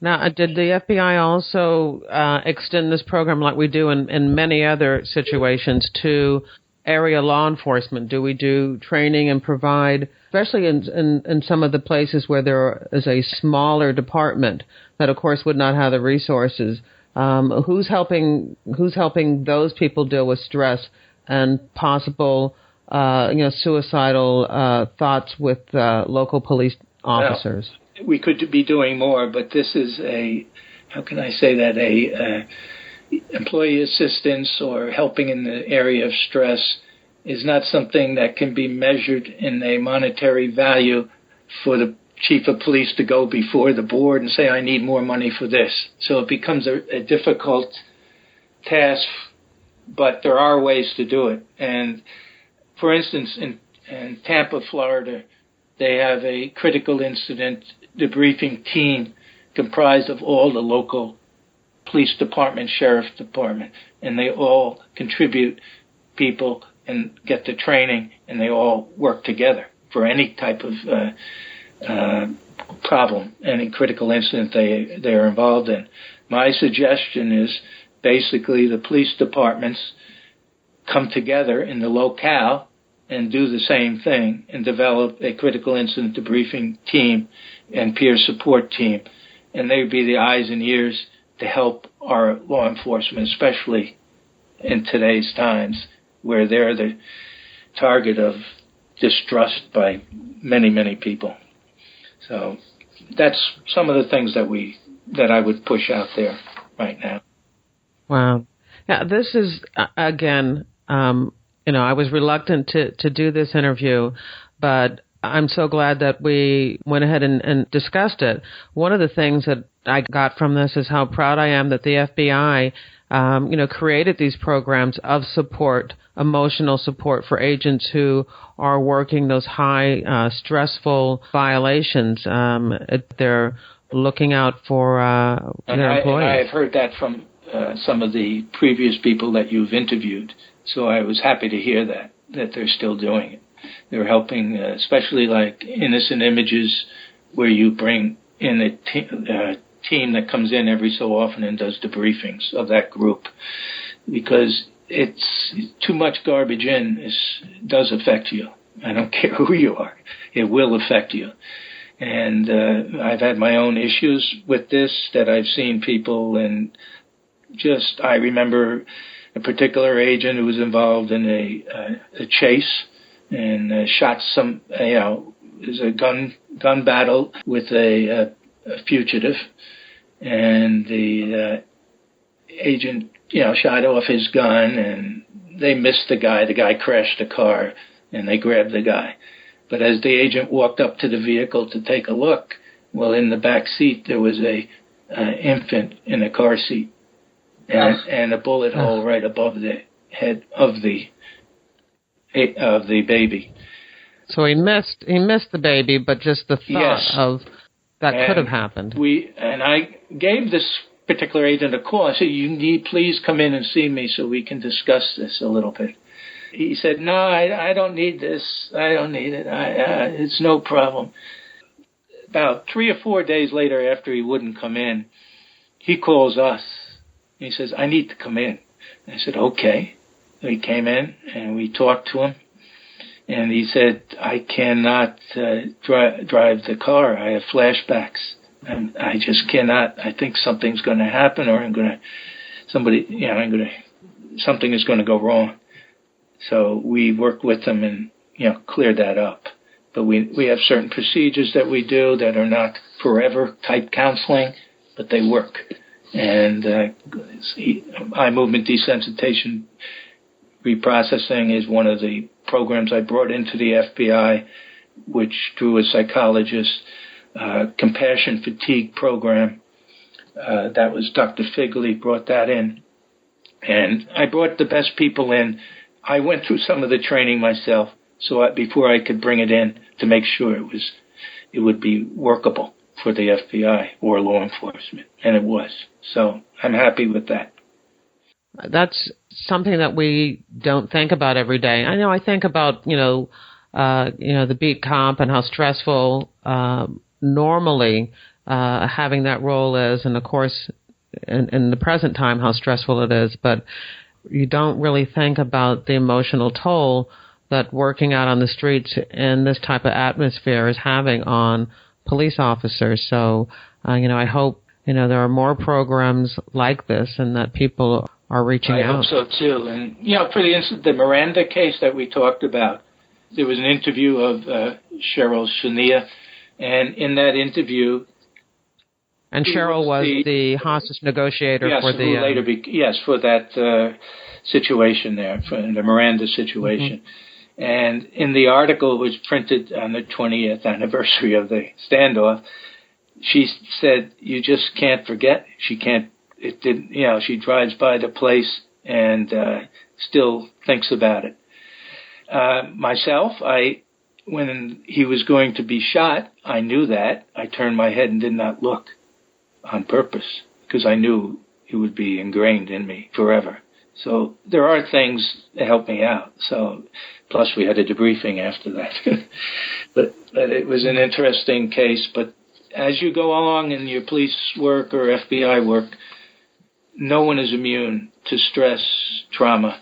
Speaker 1: Now, did the FBI also extend this program like we do in many other situations to area law enforcement? Do we do training and provide, especially in some of the places where there is a smaller department that, of course, would not have the resources? Who's helping those people deal with stress and possible, suicidal thoughts with local police officers?
Speaker 2: Well, we could be doing more, but this is employee assistance or helping in the area of stress is not something that can be measured in a monetary value for the chief of police to go before the board and say, I need more money for this. So it becomes a difficult task, but there are ways to do it. And for instance, in Tampa, Florida, they have a critical incident debriefing team comprised of all the local police department, sheriff department, and they all contribute people and get the training, and they all work together for any type of problem, any critical incident they are involved in. My suggestion is basically the police departments come together in the locale and do the same thing and develop a critical incident debriefing team and peer support team. And they would be the eyes and ears to help our law enforcement, especially in today's times where they're the target of distrust by many, many people. So that's some of the things that I would push out there right now.
Speaker 1: Wow. Yeah, this is, again, I was reluctant to do this interview, but I'm so glad that we went ahead and discussed it. One of the things that I got from this is how proud I am that the FBI, created these programs of support, emotional support for agents who are working those high, stressful violations. They're looking out for their employees.
Speaker 2: And I've heard that from some of the previous people that you've interviewed. So I was happy to hear that they're still doing it. They're helping, especially like Innocent Images, where you bring in a team that comes in every so often and does debriefings of that group, because it's too much garbage in does affect you. I don't care who you are. It will affect you. And I've had my own issues with this that I've seen people, and I remember a particular agent who was involved in a chase and shot there's a gun battle with a fugitive, and the agent, shot off his gun, and they missed the guy. The guy crashed the car, and they grabbed the guy. But as the agent walked up to the vehicle to take a look, well, in the back seat there was a infant in a car seat, and a bullet hole right above the head of the baby. So
Speaker 1: he missed the baby, but just the thought of that could have happened.
Speaker 2: I gave this particular agent a call. I said, please come in and see me so we can discuss this a little bit. He said, no, I don't need this. I don't need it. It's no problem. About 3 or 4 days later, after he wouldn't come in, he calls us. He says, I need to come in. I said, okay. So he came in, and we talked to him. And he said, I cannot drive the car. I have flashbacks. And I just cannot. I think something's going to happen, or something is going to go wrong. So we worked with him and, cleared that up. But we have certain procedures that we do that are not forever type counseling, but they work. And eye movement desensitization reprocessing is one of the programs I brought into the FBI, which through a psychologist, compassion fatigue program. That was Dr. Figley brought that in. And I brought the best people in. I went through some of the training myself, before I could bring it in to make sure it would be workable for the FBI or law enforcement, and it was. So I'm happy with that.
Speaker 1: That's something that we don't think about every day. I know I think about, the beat cop and how stressful normally having that role is, and of course, in the present time, how stressful it is. But you don't really think about the emotional toll that working out on the streets in this type of atmosphere is having on police officers. So, I hope, there are more programs like this and that people are reaching out.
Speaker 2: I hope so, too. And, for the Miranda case that we talked about, there was an interview of Cheryl Shania, and in that interview...
Speaker 1: And Cheryl was the hostage negotiator for the...
Speaker 2: for that situation there, for the Miranda situation. Mm-hmm. And in the article, it was printed on the 20th anniversary of the standoff, she said, you just can't forget. She drives by the place and still thinks about it. Myself, when he was going to be shot, I knew that. I turned my head and did not look on purpose because I knew it would be ingrained in me forever. So there are things that help me out. So plus we had a debriefing after that. but it was an interesting case. But as you go along in your police work or FBI work, no one is immune to stress, trauma.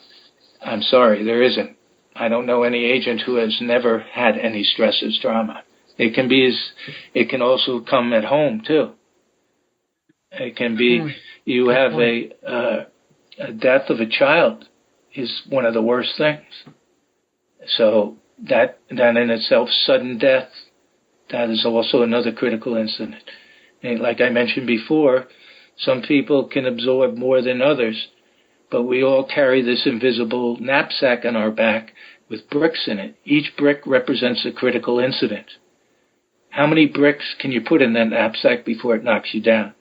Speaker 2: I'm sorry, there isn't. I don't know any agent who has never had any stresses, trauma. It can also come at home too. It can be you have a death of a child is one of the worst things. So that in itself, sudden death, that is also another critical incident. And like I mentioned before, some people can absorb more than others, but we all carry this invisible knapsack on our back with bricks in it. Each brick represents a critical incident. How many bricks can you put in that knapsack before it knocks you down?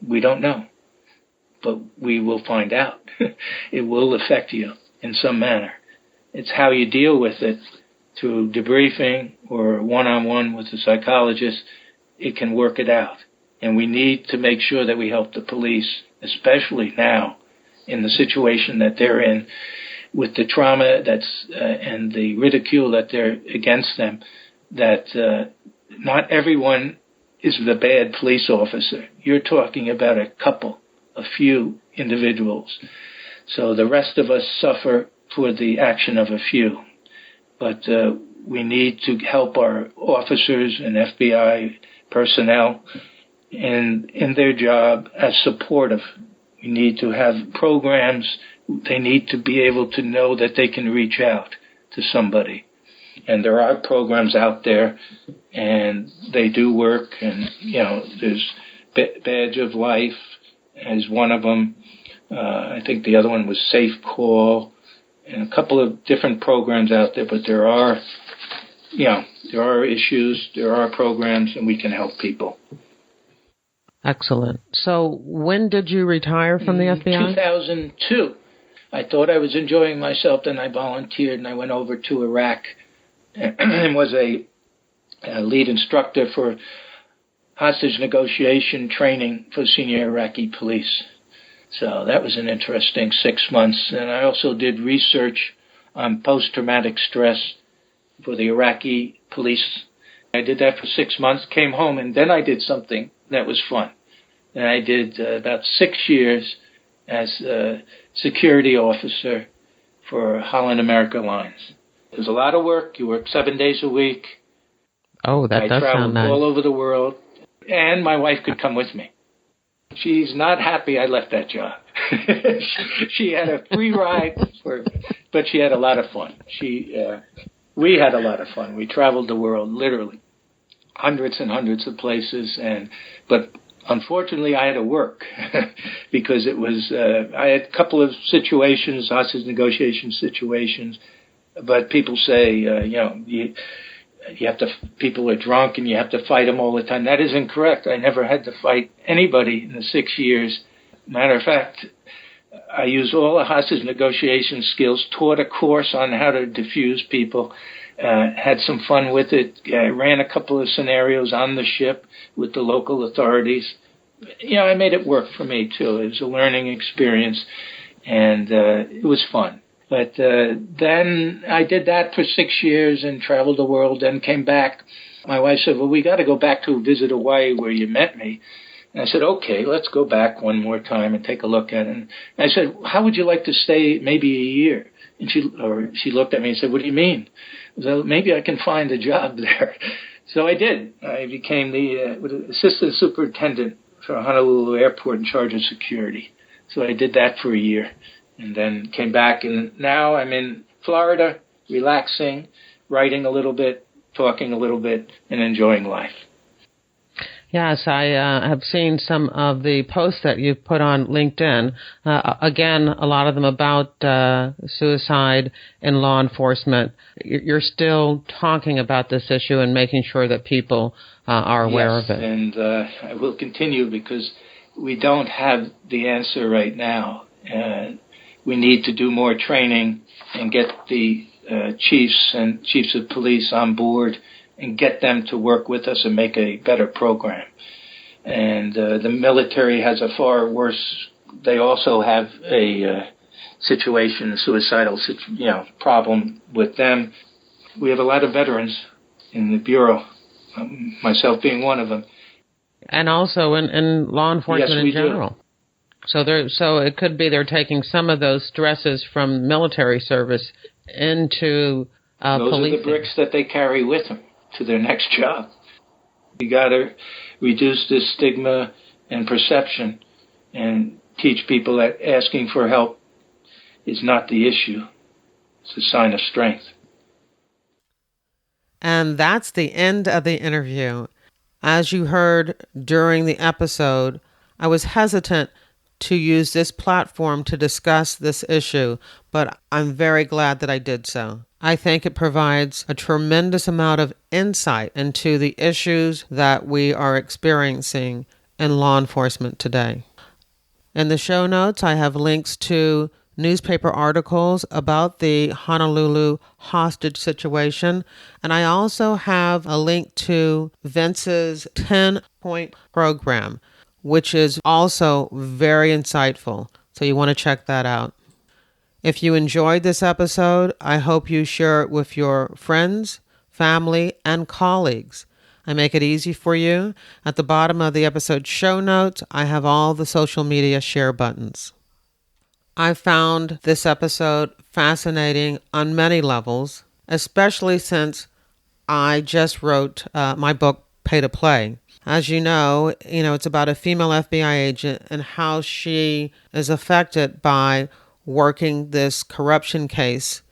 Speaker 2: We don't know, but we will find out. It will affect you in some manner. It's how you deal with it through debriefing or one-on-one with a psychologist. It can work it out. And we need to make sure that we help the police, especially now in the situation that they're in, with the trauma and the ridicule that they're against them, that not everyone is the bad police officer. You're talking about a few individuals. So the rest of us suffer for the action of a few. But we need to help our officers and FBI personnel in their job as supportive. We need to have programs. They need to be able to know that they can reach out to somebody. And there are programs out there, and they do work. And, there's Badge of Life as one of them. I think the other one was Safe Call, and a couple of different programs out there. But there are issues, there are programs, and we can help people.
Speaker 1: Excellent. So when did you retire from the FBI?
Speaker 2: 2002. I thought I was enjoying myself, then I volunteered, and I went over to Iraq and was a lead instructor for hostage negotiation training for senior Iraqi police. So that was an interesting 6 months. And I also did research on post-traumatic stress for the Iraqi police. I did that for 6 months, came home, and then I did something that was fun. And I did about 6 years as a security officer for Holland America Lines. It was a lot of work. You work 7 days a week.
Speaker 1: Oh, that does sound nice. I
Speaker 2: traveled all over the world, and my wife could come with me. She's not happy I left that job. She had a free ride, but she had a lot of fun. We had a lot of fun. We traveled the world, literally, hundreds and hundreds of places. But unfortunately, I had to work because it was. I had a couple of situations, hostage negotiation situations. But people say, you have to. People are drunk and you have to fight them all the time. That is incorrect. I never had to fight anybody in the 6 years. Matter of fact, I used all the hostage negotiation skills, taught a course on how to defuse people, had some fun with it. I ran a couple of scenarios on the ship with the local authorities. I made it work for me, too. It was a learning experience, and it was fun. But then I did that for 6 years and traveled the world, then came back. My wife said, well, we got to go back to visit Hawaii where you met me. And I said, okay, let's go back one more time and take a look at it. And I said, how would you like to stay maybe a year? And she looked at me and said, what do you mean? I said, well, maybe I can find a job there. So I did. I became the assistant superintendent for Honolulu Airport in charge of security. So I did that for a year. And then came back, and now I'm in Florida, relaxing, writing a little bit, talking a little bit, and enjoying life.
Speaker 1: Yes, I have seen some of the posts that you've put on LinkedIn. Again, a lot of them about suicide in law enforcement. You're still talking about this issue and making sure that people are aware of it.
Speaker 2: And I will continue because we don't have the answer right now. We need to do more training and get the chiefs and chiefs of police on board and get them to work with us and make a better program. And the military has a far worse. They also have a suicidal problem with them. We have a lot of veterans in the Bureau, myself being one of them.
Speaker 1: And also in law enforcement in general.
Speaker 2: Do.
Speaker 1: So it could be they're taking some of those stresses from military service into
Speaker 2: Those
Speaker 1: policing.
Speaker 2: are the bricks that they carry with them to their next job. You got to reduce this stigma and perception and teach people that asking for help is not the issue. It's a sign of strength.
Speaker 1: And that's the end of the interview. As you heard during the episode, I was hesitant to use this platform to discuss this issue, but I'm very glad that I did so. I think it provides a tremendous amount of insight into the issues that we are experiencing in law enforcement today. In the show notes, I have links to newspaper articles about the Honolulu hostage situation, and I also have a link to Vince's 10-point program, which is also very insightful. So you want to check that out. If you enjoyed this episode, I hope you share it with your friends, family, and colleagues. I make it easy for you. At the bottom of the episode show notes, I have all the social media share buttons. I found this episode fascinating on many levels, especially since I just wrote my book, Pay to Play. As you know, it's about a female FBI agent and how she is affected by working this corruption case.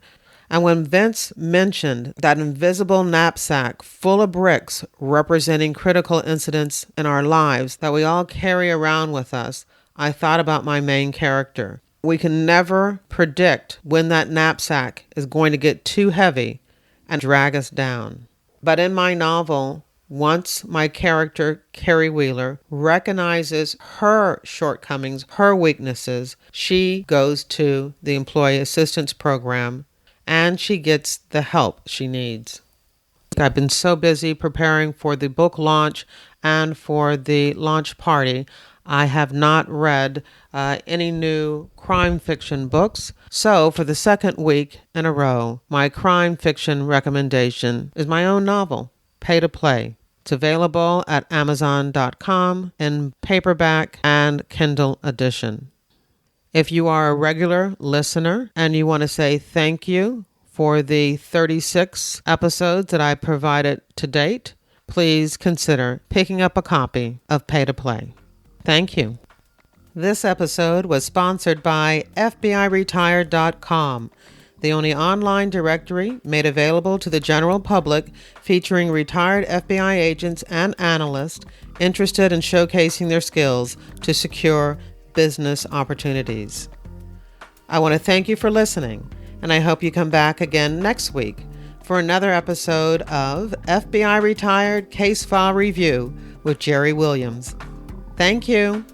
Speaker 1: And when Vince mentioned that invisible knapsack full of bricks representing critical incidents in our lives that we all carry around with us, I thought about my main character. We can never predict when that knapsack is going to get too heavy and drag us down. But in my novel, once my character, Carrie Wheeler, recognizes her shortcomings, her weaknesses, she goes to the Employee Assistance Program and she gets the help she needs. I've been so busy preparing for the book launch and for the launch party, I have not read any new crime fiction books, so for the second week in a row, my crime fiction recommendation is my own novel, Pay to Play. It's available at Amazon.com in paperback and Kindle edition. If you are a regular listener and you want to say thank you for the 36 episodes that I provided to date, please consider picking up a copy of Pay to Play. Thank you. This episode was sponsored by FBIRetired.com, the only online directory made available to the general public featuring retired FBI agents and analysts interested in showcasing their skills to secure business opportunities. I want to thank you for listening, and I hope you come back again next week for another episode of FBI Retired Case File Review with Jerry Williams. Thank you.